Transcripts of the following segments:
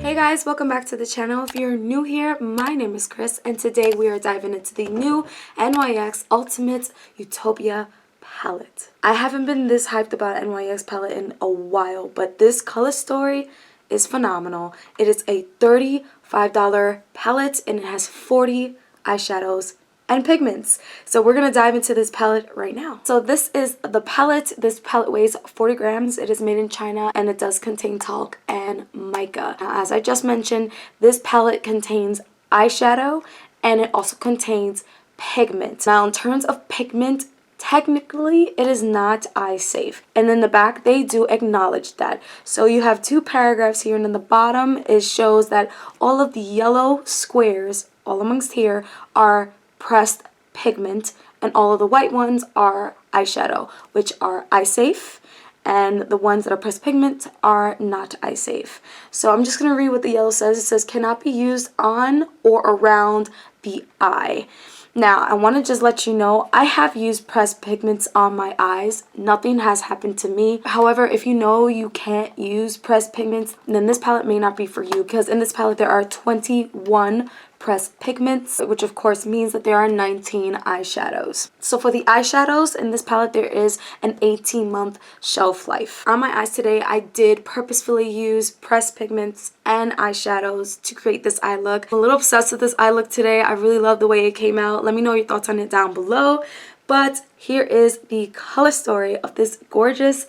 Hey guys, welcome back to the channel. If you're new here, my name is Chris, and today we are diving into the new NYX Ultimate Utopia Palette. I haven't been this hyped about NYX palette in a while, but this color story is phenomenal. It is a $35 palette and it has 40 eyeshadows and pigments. So we're going to dive into this palette right now. So this is the palette. This palette weighs 40 grams. It is made in China and it does contain talc and mica. Now, as I just mentioned, this palette contains eyeshadow and it also contains pigment. Now in terms of pigment, technically it is not eye safe, and in the back they do acknowledge that. So you have two paragraphs here, and in the bottom it shows that all of the yellow squares all amongst here are pressed pigment and all of the white ones are eyeshadow, which are eye safe, and the ones that are pressed pigment are not eye safe. So I'm just going to read what the yellow says. It says cannot be used on or around the eye. Now, I want to just let you know, I have used pressed pigments on my eyes. Nothing has happened to me. However, if you know you can't use pressed pigments, then this palette may not be for you, because in this palette there are 21 pressed pigments, which of course means that there are 19 eyeshadows. So for the eyeshadows in this palette, there is an 18-month shelf life. On my eyes today, I did purposefully use pressed pigments and eyeshadows to create this eye look. I'm a little obsessed with this eye look today. I really love the way it came out. Let me know your thoughts on it down below. But here is the color story of this gorgeous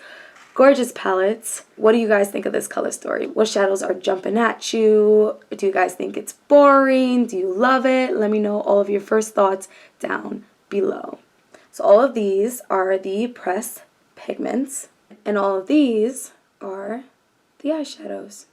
palette. What do you guys think of this color story? What shadows are jumping at you? Do you guys think it's boring? Do you love it? Let me know all of your first thoughts down below. So all of these are the pressed pigments, and all of these are the eyeshadows.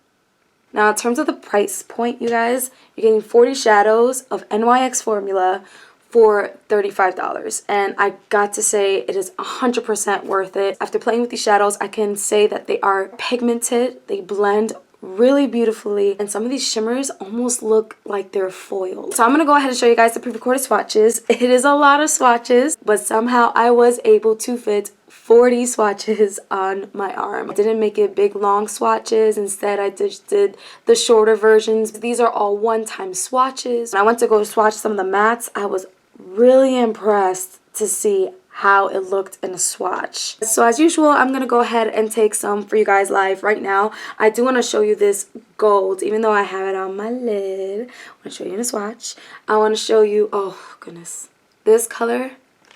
Now, in terms of the price point, you guys, you're getting 40 shadows of NYX formula for $35, and I got to say it is 100% worth it. After playing with these shadows, I can say that they are pigmented, they blend really beautifully, and some of these shimmers almost look like they're foiled. So I'm gonna go ahead and show you guys the pre-recorded swatches. It is a lot of swatches, but somehow I was able to fit 40 swatches on my arm. I didn't make it big long swatches. Instead, I just did the shorter versions. These are all one-time swatches. When I went to go swatch some of the mattes, I was really impressed to see how it looked in a swatch. So as usual, I'm going to go ahead and take some for you guys live right now. I do want to show you this gold, even though I have it on my lid. I want to show you in a swatch. I want to show you, oh goodness, this color,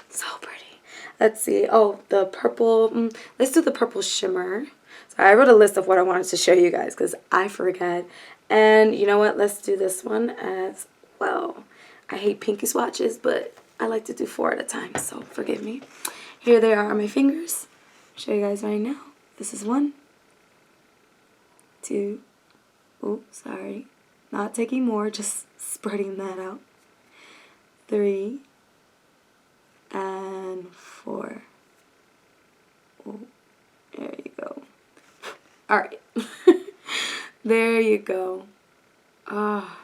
so pretty. Let's see. Oh, the purple. Let's do the purple shimmer. So I wrote a list of what I wanted to show you guys because I forget. And you know what? Let's do this one as well. I hate pinky swatches, but I like to do 4 at a time, so forgive me. Here they are on my fingers. I'll show you guys right now. This is 1, 2. Oh, sorry. Not taking more, just spreading that out. 3. And 4. Oh, there you go. Alright. There you go. Ah,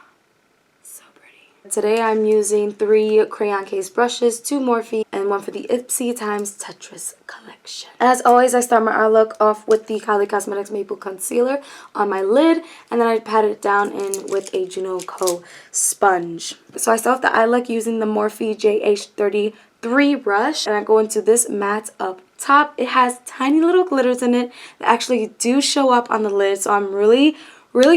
so pretty. Today I'm using 3 crayon case brushes, 2 Morphe, and 1 for the Ipsy times Tetris collection. As always, I start my eye look off with the Kylie Cosmetics Maple Concealer on my lid, and then I pat it down in with a Juno Co sponge. So I start off the eye look using the Morphe JH33 brush, and I go into this matte up top. It has tiny little glitters in it that actually do show up on the lid, so I'm really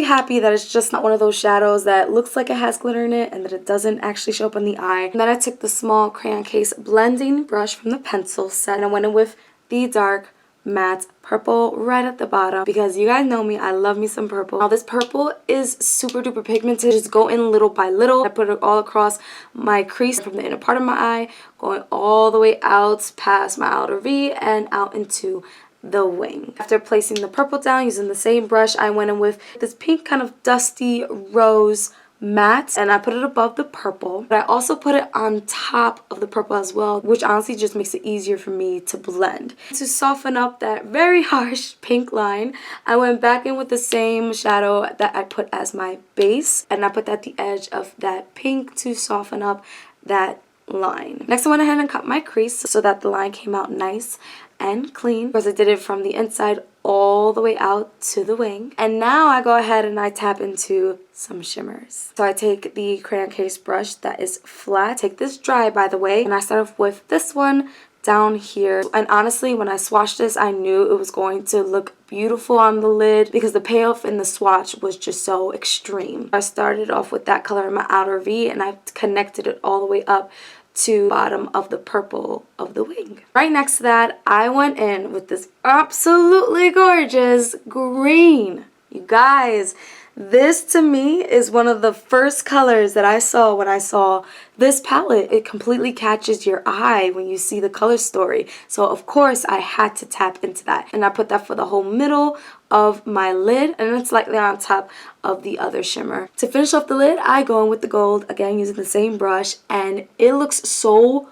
happy that it's just not one of those shadows that looks like it has glitter in it and that it doesn't actually show up on the eye. And then I took the small crayon case blending brush from the pencil set, and I went in with the dark matte purple right at the bottom, because you guys know me, I love me some purple. Now this purple is super duper pigmented. Just go in little by little. I put it all across my crease from the inner part of my eye, going all the way out past my outer V and out into the wing. After placing the purple down using the same brush, I went in with this pink kind of dusty rose matte, and I put it above the purple, but I also put it on top of the purple as well, which honestly just makes it easier for me to blend. To soften up that very harsh pink line, I went back in with the same shadow that I put as my base, and I put that at the edge of that pink to soften up that line. Next, I went ahead and cut my crease so that the line came out nice and clean, because I did it from the inside all the way out to the wing. And now I go ahead and I tap into some shimmers. So I take the crayon case brush that is flat. Take this dry, by the way, and I start off with this one down here. And honestly, when I swatched this, I knew it was going to look beautiful on the lid because the payoff in the swatch was just so extreme. I started off with that color in my outer V and I connected it all the way up to the bottom of the purple of the wing. Right next to that, I went in with this absolutely gorgeous green. You guys, this to me is one of the first colors that I saw when I saw this palette. It completely catches your eye when you see the color story. So of course I had to tap into that. And I put that for the whole middle of my lid and then slightly on top of the other shimmer. To finish off the lid, I go in with the gold, again using the same brush, and it looks so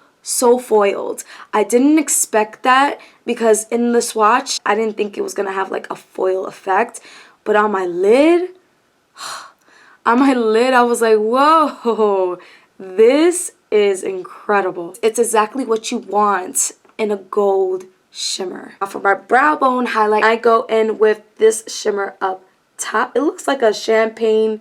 foiled. I didn't expect that because in the swatch, I didn't think it was gonna have like a foil effect. But on my lid, I was like, whoa, this is incredible. It's exactly what you want in a gold shimmer. Now for my brow bone highlight, I go in with this shimmer up top. It looks like a champagne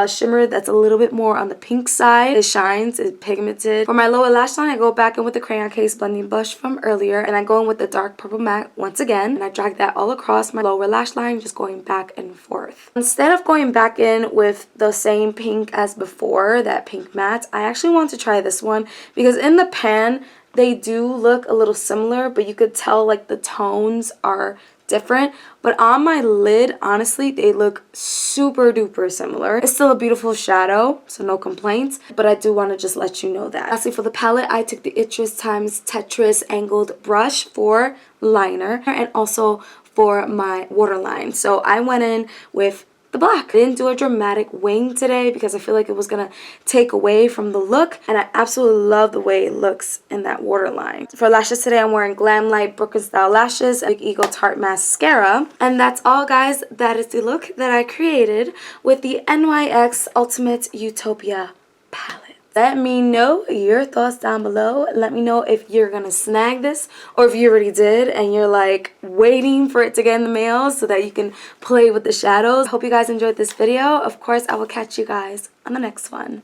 shimmer that's a little bit more on the pink side. It shines, it's pigmented. For my lower lash line, I go back in with the crayon case blending brush from earlier, and I go in with the dark purple matte once again, and I drag that all across my lower lash line, just going back and forth. Instead of going back in with the same pink as before, that pink matte, I actually want to try this one because in the pan, they do look a little similar, but you could tell like the tones are different. But on my lid, honestly, they look super duper similar. It's still a beautiful shadow, so no complaints, but I do want to just let you know that. Lastly, for the palette, I took the Itris x Tetris angled brush for liner and also for my waterline. So I went in with the black. I didn't do a dramatic wing today because I feel like it was gonna take away from the look, and I absolutely love the way it looks in that waterline. For lashes today, I'm wearing Glam Light Brooklyn Style Lashes, Big Eagle Tarte Mascara. And that's all, guys. That is the look that I created with the NYX Ultimate Utopia Palette. Let me know your thoughts down below. Let me know if you're gonna snag this or if you already did and you're like waiting for it to get in the mail so that you can play with the shadows. Hope you guys enjoyed this video. Of course, I will catch you guys on the next one.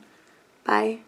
Bye.